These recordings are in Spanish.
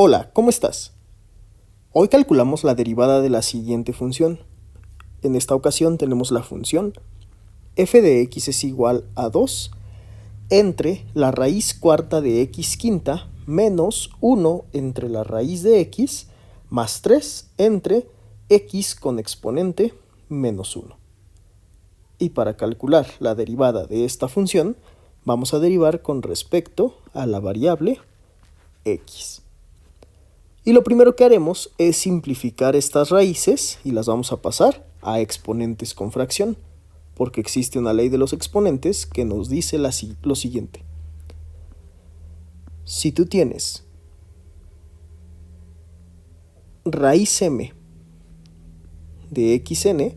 Hola, ¿cómo estás? Hoy calculamos la derivada de la siguiente función. En esta ocasión tenemos la función f de x es igual a 2 entre la raíz cuarta de x quinta menos 1 entre la raíz de x más 3 entre x con exponente menos 1. Y para calcular la derivada de esta función, vamos a derivar con respecto a la variable x. Y lo primero que haremos es simplificar estas raíces y las vamos a pasar a exponentes con fracción, porque existe una ley de los exponentes que nos dice lo siguiente. Si tú tienes raíz m de xn,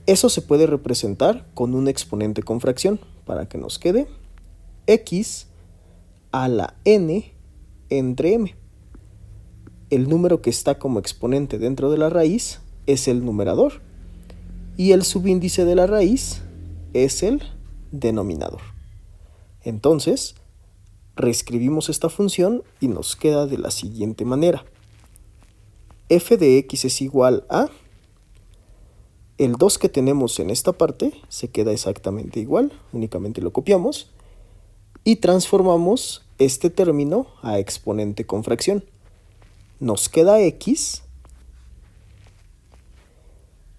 eso se puede representar con un exponente con fracción para que nos quede x a la n entre m. El número que está como exponente dentro de la raíz es el numerador y el subíndice de la raíz es el denominador. Entonces, reescribimos esta función y nos queda de la siguiente manera. F de x es igual a el 2 que tenemos en esta parte, se queda exactamente igual, únicamente lo copiamos y transformamos este término a exponente con fracción. Nos queda x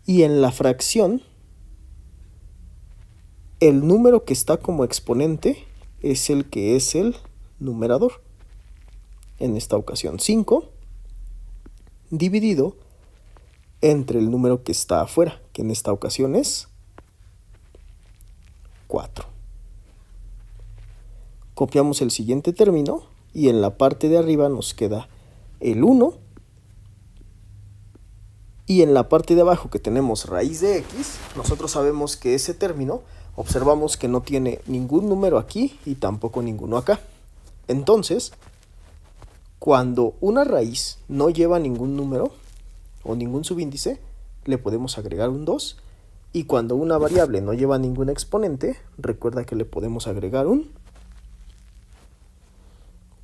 y en la fracción el número que está como exponente es el que es el numerador. En esta ocasión 5 dividido entre el número que está afuera, que en esta ocasión es 4. Copiamos el siguiente término y en la parte de arriba nos queda el 1 y en la parte de abajo que tenemos raíz de x, nosotros sabemos que ese término, observamos que no tiene ningún número aquí y tampoco ninguno acá. Entonces, cuando una raíz no lleva ningún número o ningún subíndice, le podemos agregar un 2 y cuando una variable no lleva ningún exponente, recuerda que le podemos agregar un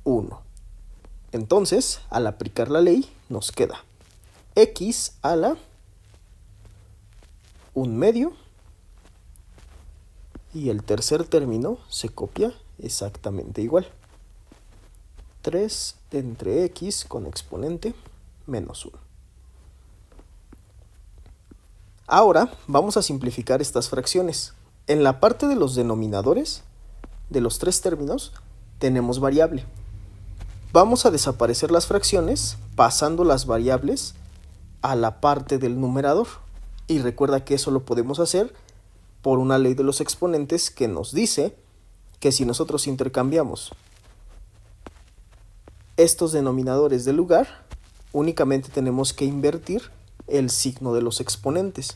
1. Entonces, al aplicar la ley, nos queda x a la 1/2 y el tercer término se copia exactamente igual. 3 entre x con exponente menos 1. Ahora vamos a simplificar estas fracciones. En la parte de los denominadores de los tres términos tenemos variable. Vamos a desaparecer las fracciones pasando las variables a la parte del numerador. Y recuerda que eso lo podemos hacer por una ley de los exponentes que nos dice que si nosotros intercambiamos estos denominadores de lugar, únicamente tenemos que invertir el signo de los exponentes.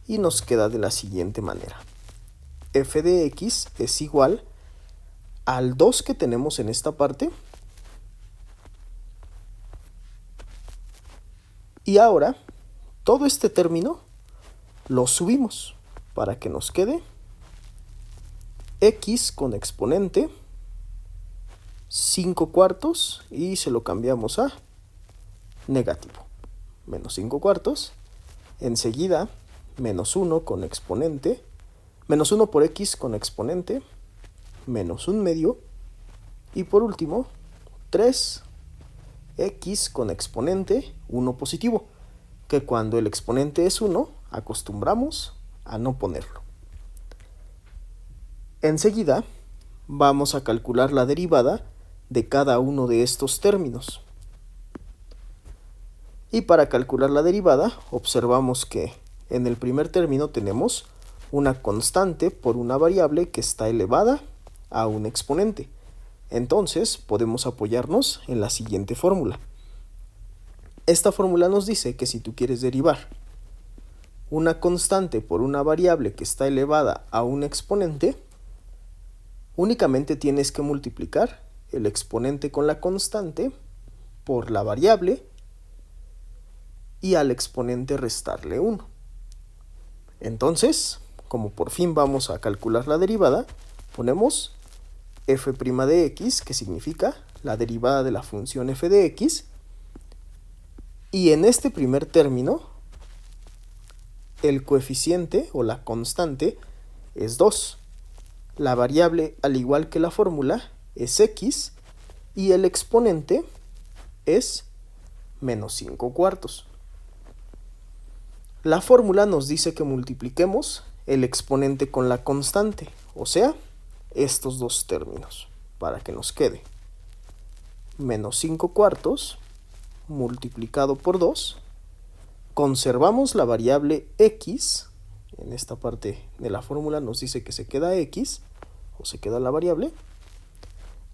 Y nos queda de la siguiente manera. F de x es igual al 2 que tenemos en esta parte. Y ahora, todo este término lo subimos para que nos quede x con exponente 5 cuartos y se lo cambiamos a negativo. Menos 5 cuartos. Enseguida, menos 1 con exponente, menos 1 por x con exponente, menos 1/2. Y por último, 3 x con exponente 1 positivo, que cuando el exponente es 1, acostumbramos a no ponerlo. Enseguida, vamos a calcular la derivada de cada uno de estos términos. Y para calcular la derivada, observamos que en el primer término tenemos una constante por una variable que está elevada a un exponente. Entonces, podemos apoyarnos en la siguiente fórmula. Esta fórmula nos dice que si tú quieres derivar una constante por una variable que está elevada a un exponente, únicamente tienes que multiplicar el exponente con la constante por la variable y al exponente restarle 1. Entonces, como por fin vamos a calcular la derivada, ponemos f' de x, que significa la derivada de la función f de x, y en este primer término el coeficiente o la constante es 2. La variable, al igual que la fórmula, es x y el exponente es menos 5 cuartos. La fórmula nos dice que multipliquemos el exponente con la constante, o sea, estos dos términos, para que nos quede menos 5 cuartos multiplicado por 2. Conservamos la variable x, en esta parte de la fórmula nos dice que se queda x, o se queda la variable,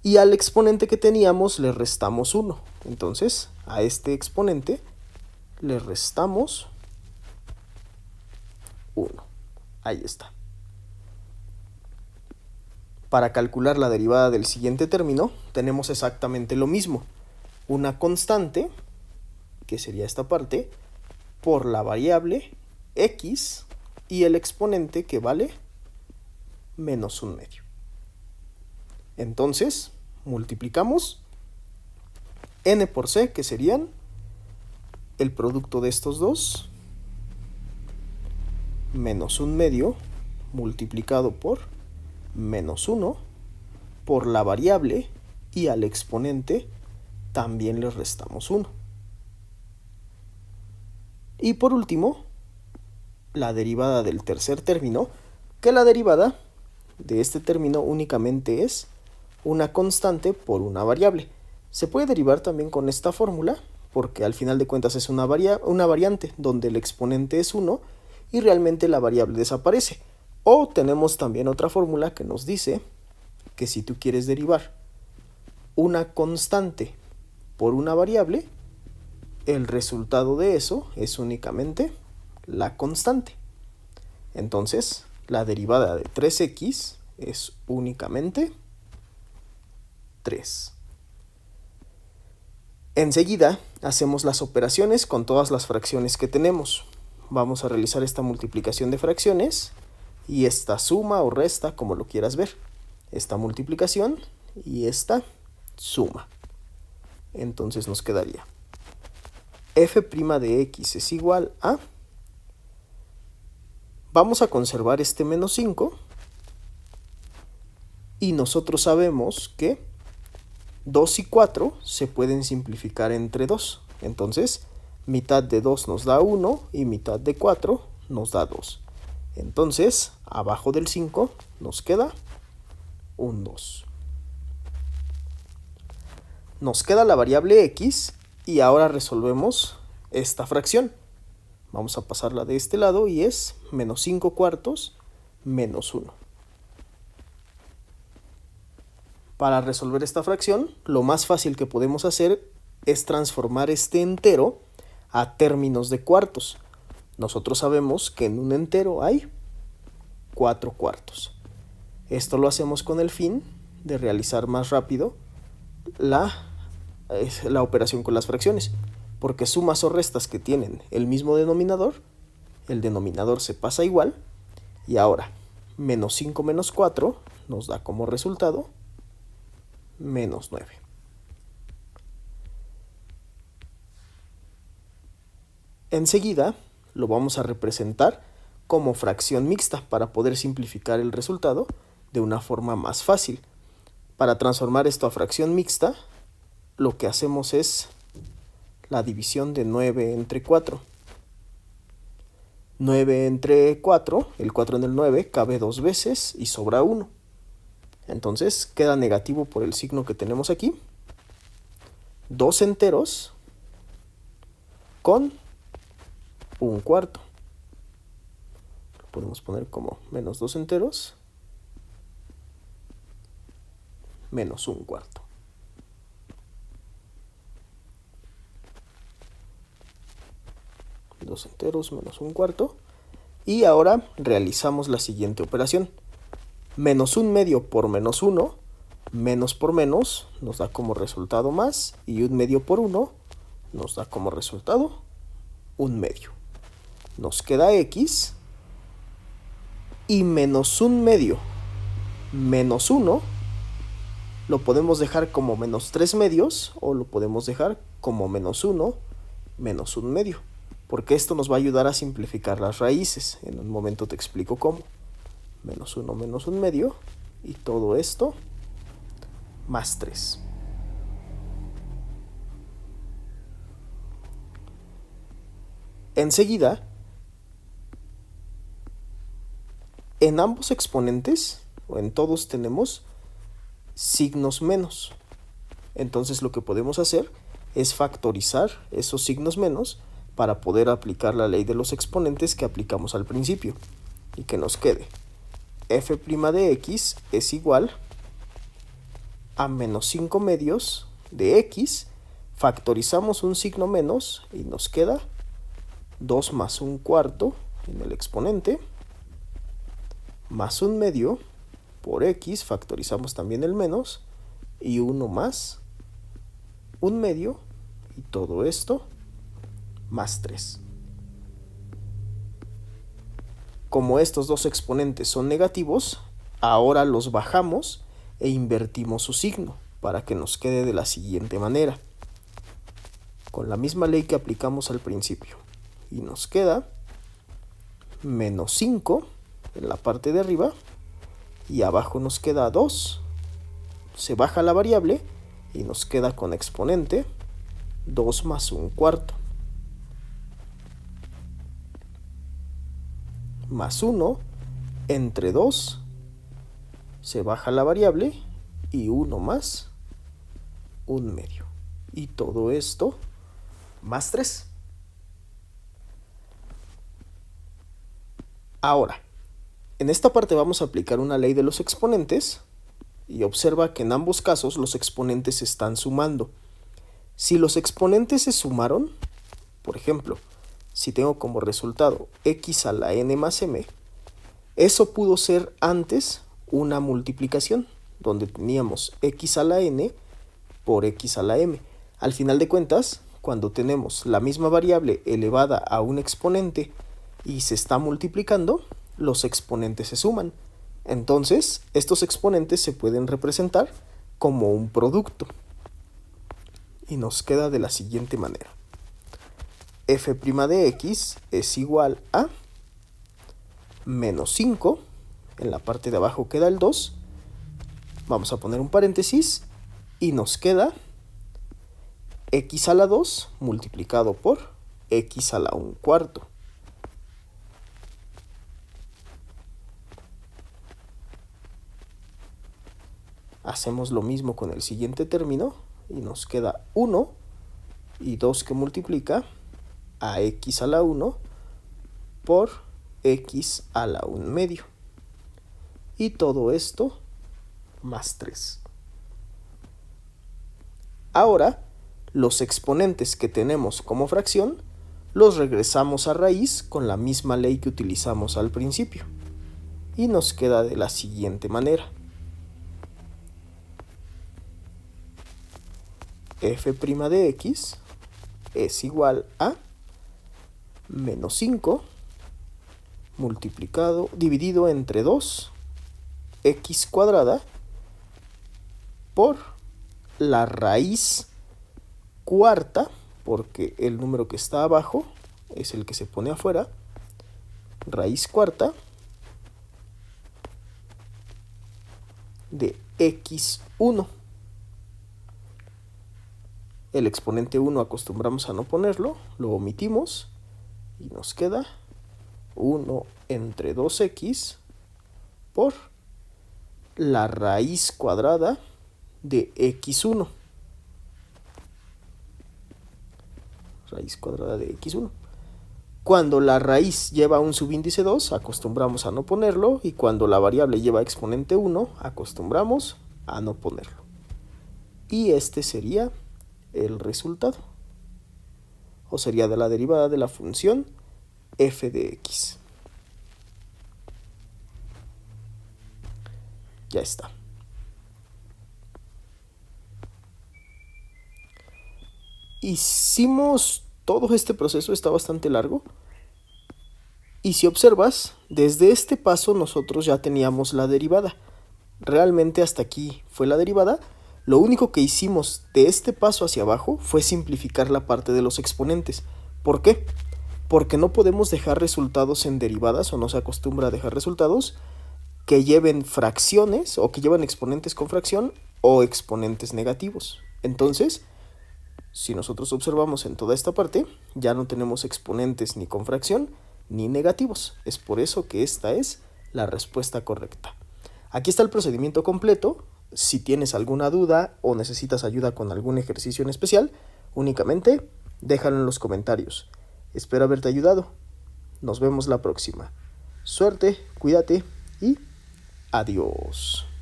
y al exponente que teníamos le restamos 1. Entonces, a este exponente le restamos 1. Ahí está. Para calcular la derivada del siguiente término, tenemos exactamente lo mismo. Una constante, que sería esta parte, por la variable x y el exponente que vale menos 1/2. Entonces, multiplicamos n por c, que serían el producto de estos dos, menos 1/2 multiplicado por menos 1 por la variable, y al exponente también le restamos 1. Y por último, la derivada del tercer término, que la derivada de este término únicamente es una constante por una variable. Se puede derivar también con esta fórmula, porque al final de cuentas es una variante donde el exponente es 1 y realmente la variable desaparece. O tenemos también otra fórmula que nos dice que si tú quieres derivar una constante por una variable, el resultado de eso es únicamente la constante. Entonces, la derivada de 3x es únicamente 3. Enseguida hacemos las operaciones con todas las fracciones que tenemos. Vamos a realizar esta multiplicación de fracciones y esta suma o resta, como lo quieras ver. Esta multiplicación y esta suma. Entonces nos quedaría f' de x es igual a... Vamos a conservar este menos 5 y nosotros sabemos que 2 y 4 se pueden simplificar entre 2. Entonces, mitad de 2 nos da 1 y mitad de 4 nos da 2. Entonces, abajo del 5 nos queda un 2. Nos queda la variable x y ahora resolvemos esta fracción. Vamos a pasarla de este lado y es menos 5 cuartos menos 1. Para resolver esta fracción, lo más fácil que podemos hacer es transformar este entero a términos de cuartos. Nosotros sabemos que en un entero hay 4 cuartos. Esto lo hacemos con el fin de realizar más rápido la operación con las fracciones, porque sumas o restas que tienen el mismo denominador, el denominador se pasa igual, y ahora menos 5 menos 4 nos da como resultado menos 9. Enseguida lo vamos a representar como fracción mixta para poder simplificar el resultado de una forma más fácil. Para transformar esto a fracción mixta, lo que hacemos es la división de 9 entre 4. 9 entre 4, el 4 en el 9 cabe 2 veces y sobra 1. Entonces queda negativo por el signo que tenemos aquí. 2 enteros con 1/4. Lo podemos poner como menos 2 enteros menos 1/4. 2 enteros menos 1/4. Y ahora realizamos la siguiente operación. Menos 1/2 por menos 1, menos por menos nos da como resultado más, y 1/2 por 1 nos da como resultado 1/2. Nos queda x, y menos 1/2 menos 1 Lo podemos dejar como menos 3 medios o lo podemos dejar como menos 1 menos 1 medio, porque esto nos va a ayudar a simplificar las raíces. En un momento te explico cómo. Menos 1 menos 1 medio y todo esto más 3. Enseguida, en ambos exponentes, o en todos, tenemos signos menos. Entonces lo que podemos hacer es factorizar esos signos menos para poder aplicar la ley de los exponentes que aplicamos al principio y que nos quede f' de x es igual a menos 5 medios de x, factorizamos un signo menos y nos queda 2 más 1 cuarto en el exponente, más 1 medio por x, factorizamos también el menos, y 1 más 1 medio, y todo esto más 3. Como estos dos exponentes son negativos, ahora los bajamos e invertimos su signo para que nos quede de la siguiente manera, con la misma ley que aplicamos al principio, y nos queda menos 5 en la parte de arriba y abajo nos queda 2, se baja la variable y nos queda con exponente 2 más 1 cuarto más 1 entre 2, se baja la variable y 1 más 1 medio, y todo esto más 3. Ahora, en esta parte vamos a aplicar una ley de los exponentes y observa que en ambos casos los exponentes se están sumando. Si los exponentes se sumaron, por ejemplo, si tengo como resultado x a la n más m, eso pudo ser antes una multiplicación, donde teníamos x a la n por x a la m. Al final de cuentas, cuando tenemos la misma variable elevada a un exponente y se está multiplicando, los exponentes se suman. Entonces, estos exponentes se pueden representar como un producto. Y nos queda de la siguiente manera. f' de x es igual a menos 5, en la parte de abajo queda el 2, vamos a poner un paréntesis y nos queda x a la 2 multiplicado por x a la 1 cuarto. Hacemos lo mismo con el siguiente término y nos queda 1 y 2 que multiplica a x a la 1 por x a la 1 medio. Y todo esto más 3. Ahora, los exponentes que tenemos como fracción los regresamos a raíz con la misma ley que utilizamos al principio. Y nos queda de la siguiente manera. f' de x es igual a menos 5 dividido entre 2 x cuadrada por la raíz cuarta, porque el número que está abajo es el que se pone afuera, raíz cuarta de x1. El exponente 1 acostumbramos a no ponerlo, lo omitimos y nos queda 1 entre 2x por la raíz cuadrada de x1. Raíz cuadrada de x1. Cuando la raíz lleva un subíndice 2, acostumbramos a no ponerlo, y cuando la variable lleva exponente 1, acostumbramos a no ponerlo. Y este sería el resultado, o sería de la derivada de la función f de x. Ya está. Hicimos todo este proceso, está bastante largo. Y si observas, desde este paso nosotros ya teníamos la derivada. realmente hasta aquí fue la derivada. Lo único que hicimos de este paso hacia abajo fue simplificar la parte de los exponentes. ¿Por qué? Porque no podemos dejar resultados en derivadas, o no se acostumbra a dejar resultados que lleven fracciones o que llevan exponentes con fracción o exponentes negativos. Entonces, si nosotros observamos en toda esta parte, ya no tenemos exponentes ni con fracción ni negativos. Es por eso que esta es la respuesta correcta. Aquí está el procedimiento completo. Si tienes alguna duda o necesitas ayuda con algún ejercicio en especial, únicamente déjalo en los comentarios. Espero haberte ayudado. Nos vemos la próxima. Suerte, cuídate y adiós.